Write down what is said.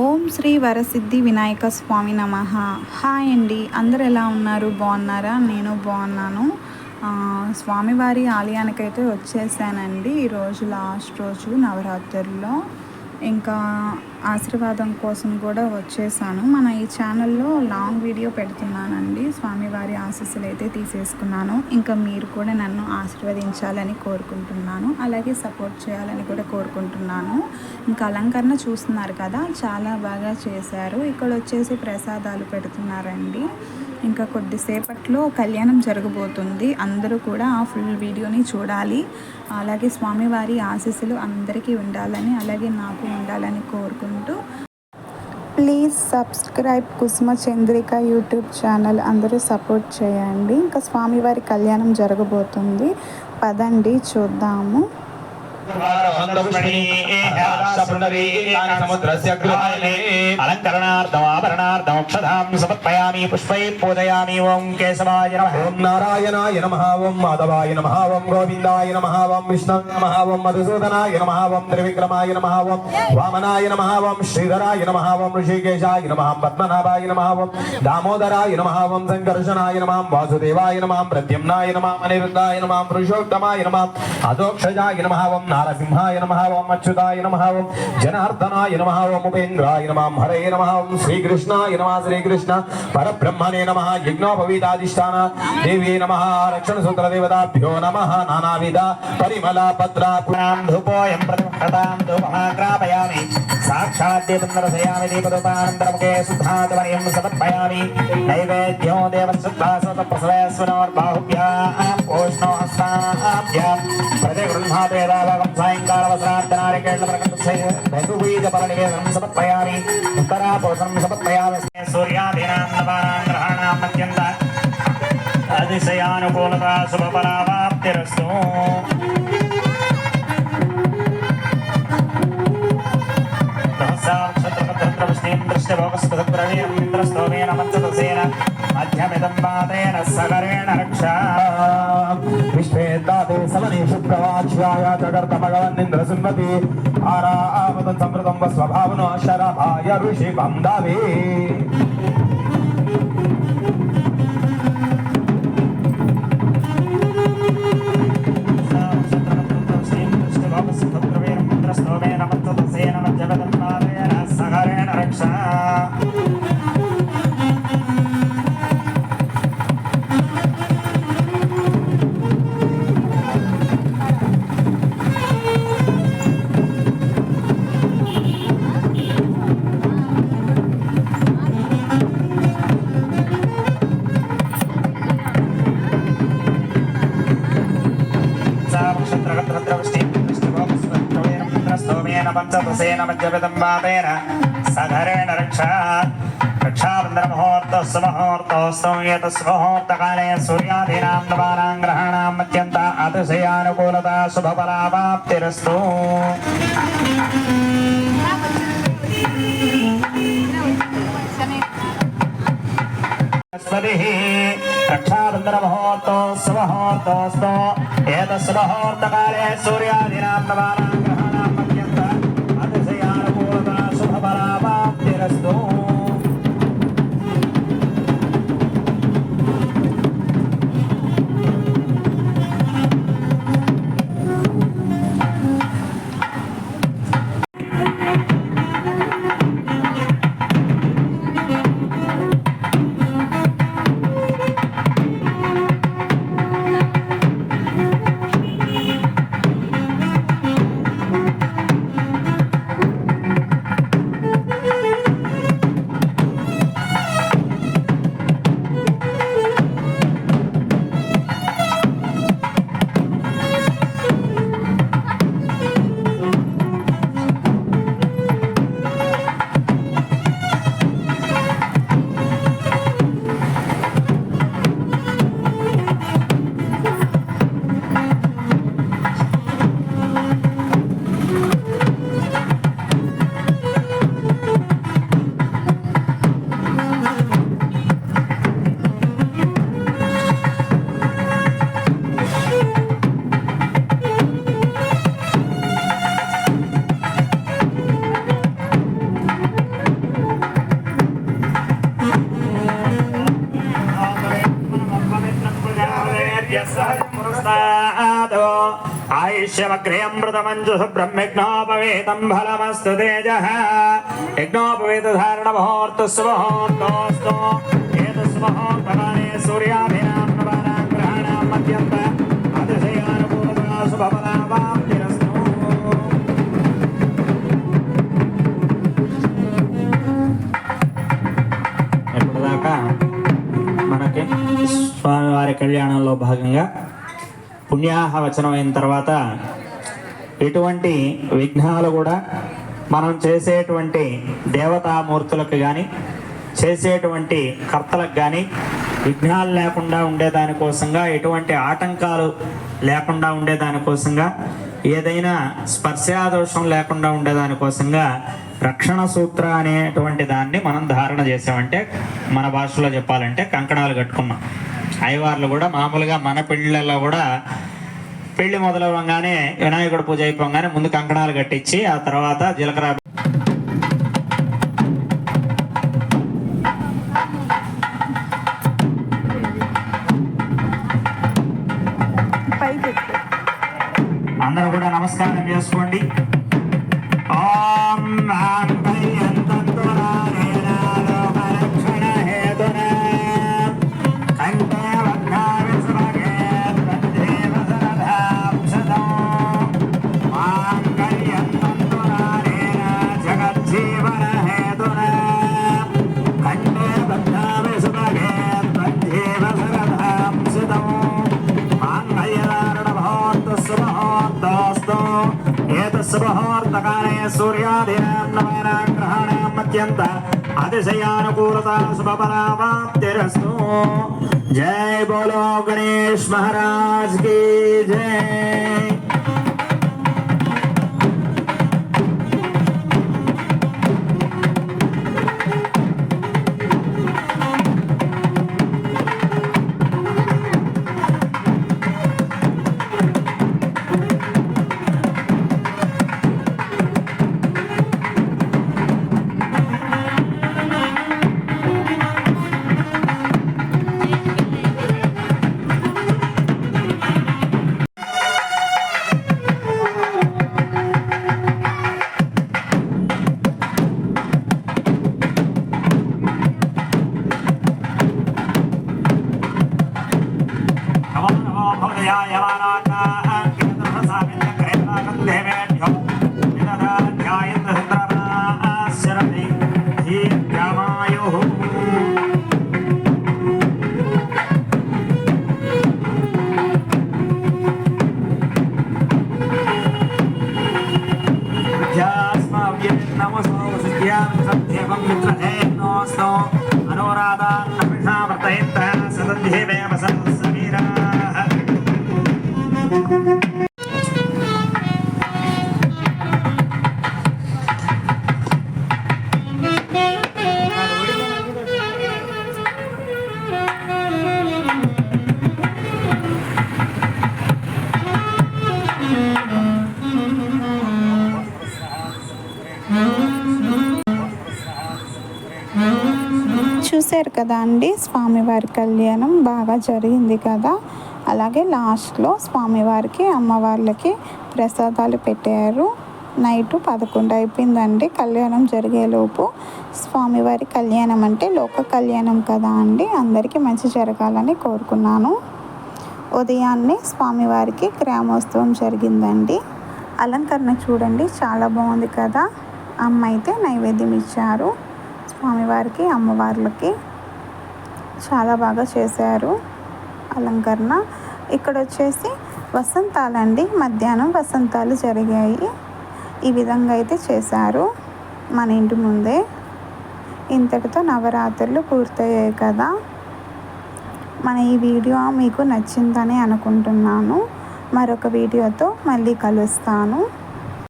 ఓం శ్రీ వరసిద్ధి వినాయక స్వామి నమః. హాయ్ అండి, అందరు ఎలా ఉన్నారు? బాగున్నారా? నేను బాగున్నాను. స్వామివారి ఆలయానికైతే వచ్చేసానండి. ఈరోజు లాస్ట్ రోజు నవరాత్రుల్లో. ఇంకా ఆశీర్వాదం కోసం కూడా వచ్చేసాను. మన ఈ ఛానల్లో లాంగ్ వీడియో పెడుతున్నానండి. స్వామివారి ఆశీస్సులు అయితే తీసేసుకున్నాను. ఇంకా మీరు కూడా నన్ను ఆశీర్వదించాలని కోరుకుంటున్నాను, అలాగే సపోర్ట్ చేయాలని కూడా కోరుకుంటున్నాను. ఇంకా అలంకరణ చూస్తున్నారు కదా, చాలా బాగా చేశారు. ఇక్కడ వచ్చేసి ప్రసాదాలు పెడుతున్నారండి. ఇంకా కొద్దిసేపట్లో కళ్యాణం జరగబోతుంది. అందరూ కూడా ఆ ఫుల్ వీడియోని చూడాలి. అలాగే స్వామివారి ఆశీస్సులు అందరికీ ఉండాలని, అలాగే నాకు ఉండాలని కోరుకుంటూ please subscribe Kusuma Chandrika YouTube channel. అందరూ సపోర్ట్ చేయండి. ఇంకా స్వామివారి కళ్యాణం జరగబోతుంది. పదండి చూద్దాము. अलंकरणार्थमाभरणार्थमोक्षधां समर्पयामि पुष्पैः पूजयामि। ओं केशवाय नमः, ओं नारायणाय नमः, ओं माधवाय नमः, ओं गोविन्दाय नमः, ओं विष्णवे नमः, ओं मधुसूदनाय नमः, ओं त्रिविक्रमाय नमः, ओं वामनाय नमः, ओं श्रीधराय नमः, ओं ऋषिकेशाय नमः, पद्मनाभाय नमः, ओं दामोदराय नमः, ओं संकर्षणाय नमः, वासुदेवाय नमः, प्रद्युम्नाय नमः, अनिरुद्धाय नमः, पुरुषोत्तमाय नमः, अधोक्षजाय नमः, ओं नारसिंहाय नमः, ओं अच्युताय नमः, ओं जनार्दनाय नमः, ओं उपेन्द्राय नमः, हरे नमः, ओं श्रीकृष्णाय नमः, श्रीकृष्ण परब्रह्मणे नमः, यज्ञोपवीताधिष्ठान देवी नमः, रक्षणसूत्रदेवताभ्यो नमः, नानाविध परिमल पत्र पुरां धूपोऽयं प्रतिमहतां धूपः ग्रापयामि। साक्षात् दीपन्दरसयामि दीपधूपानन्तरमुखे शुद्धात्मनियं समर्पयामि। नैवेद्यो देवशुद्धासुतप्रसवेस्वनोर्बाहुभ्यां पोष्णो हस्ताभ्यां प्रतिगृह्णात् वेदाभागं सायङ्कालवसरार्चनारिकेळ्लप्रकटुबीजफलनिवेदनं समर्पयामि। उत्तरापोषणं समर्पयामि। सूर्यादीनां नवानां ग्रहाणां अत्यन्त अतिशयानुकूलता शुभफलावाप्तिरस्तु। दृष्टिभोगस्कृतप्रवीरमिन्द्रस्तोमेन मत्सतसेन मध्यमिदं पादेन सगरेण रक्षा। विश्वेदाते सवनेषु प्रवाच्याय जगर्तमगवन्निन्द्रसुन्वति आरावतं समृतं वस्वभावनो शरभाय ऋषिकं दावे। पंचदशेन मध्यविदं वातेन सधरेण रक्षा। रक्षाबन्धनमुहूर्तस्सुमुहूर्तोऽस्तु एतस्मुहूर्तकाले सूर्यादीनां नवानां ग्रहाणाम् अत्यन्त अतिशयानुकूलता शुभफलावाप्तिरस्तु। रक्षाबन्धनमुहूर्तोऽस्तु एतस्मुहूर्तकाले सूर्यादीनां नवानां ग्रहाणाम् अत्यन्त अतिशयानुकूलता शुभफलावाप्तिरस्तु। వైశ్యమగ్రయమృతమంజు బ్రహ్మిఘ్నోపవేతం ఫలమస్తు తేజః యజ్ఞోపవేతధారణ ముహూర్త శుభముహూర్తోస్తు ఏతస్ముహూర్తకాలే సూర్యాభినాం నవానాం గ్రహాణాం మధ్యంత అతిశయానుకూలతా శుభఫలావాప్తిరస్తు. ఇప్పటిదాకా మనకి స్వామివారి కళ్యాణంలో భాగంగా పుణ్యాహవచనం అయిన తర్వాత ఎటువంటి విఘ్నాలు కూడా మనం చేసేటువంటి దేవతామూర్తులకు కానీ చేసేటువంటి కర్తలకు కానీ విఘ్నాలు లేకుండా ఉండేదానికోసంగా ఎటువంటి ఆటంకాలు లేకుండా ఉండేదానికోసంగా ఏదైనా స్పర్శాదోషం లేకుండా ఉండేదానికోసంగా రక్షణ సూత్ర అనేటువంటి దాన్ని మనం ధారణ చేసామంటే మన భాషలో చెప్పాలంటే కంకణాలు కట్టుకున్నాం. అయ్యవార్లు కూడా మామూలుగా మన పెళ్ళిళ్ళలో కూడా పెళ్లి మొదలవగానే వినాయకుడు పూజ అయిపోగానే ముందు కంకణాలు కట్టించి ఆ తర్వాత జీలకర్ర అందరూ కూడా నమస్కారం చేసుకోండి. ఓం सूर्यादिग्रहणामत्यंत अतिशयानुकूलता शुभफलावाप्तिरस्तु. जय बोलो गणेश महाराज की जय. చూశారు కదా అండి, స్వామివారి కళ్యాణం బాగా జరిగింది కదా. అలాగే లాస్ట్లో స్వామివారికి అమ్మవార్లకి ప్రసాదాలు పెట్టారు. నైటు 11 అయిపోయిందండి కళ్యాణం జరిగేలోపు. స్వామివారి కళ్యాణం అంటే లోక కళ్యాణం కదా అండి, అందరికీ మంచి జరగాలని కోరుకున్నాను. ఉదయాన్నే స్వామివారికి గ్రామోత్సవం జరిగిందండి. అలంకరణ చూడండి చాలా బాగుంది కదా. అమ్మ అయితే నైవేద్యం ఇచ్చారు స్వామివారికి, అమ్మవార్లకి చాలా బాగా చేశారు అలంకరణ. ఇక్కడ వచ్చేసి వసంతాలండి, మధ్యాహ్నం వసంతాలు జరిగాయి. ఈ విధంగా అయితే చేశారు మన ఇంటి ముందే. ఇంతటితో నవరాత్రులు పూర్తయ్యాయి కదా. మన ఈ వీడియో మీకు నచ్చిందని అనుకుంటున్నాను. మరొక వీడియోతో మళ్ళీ కలుస్తాను.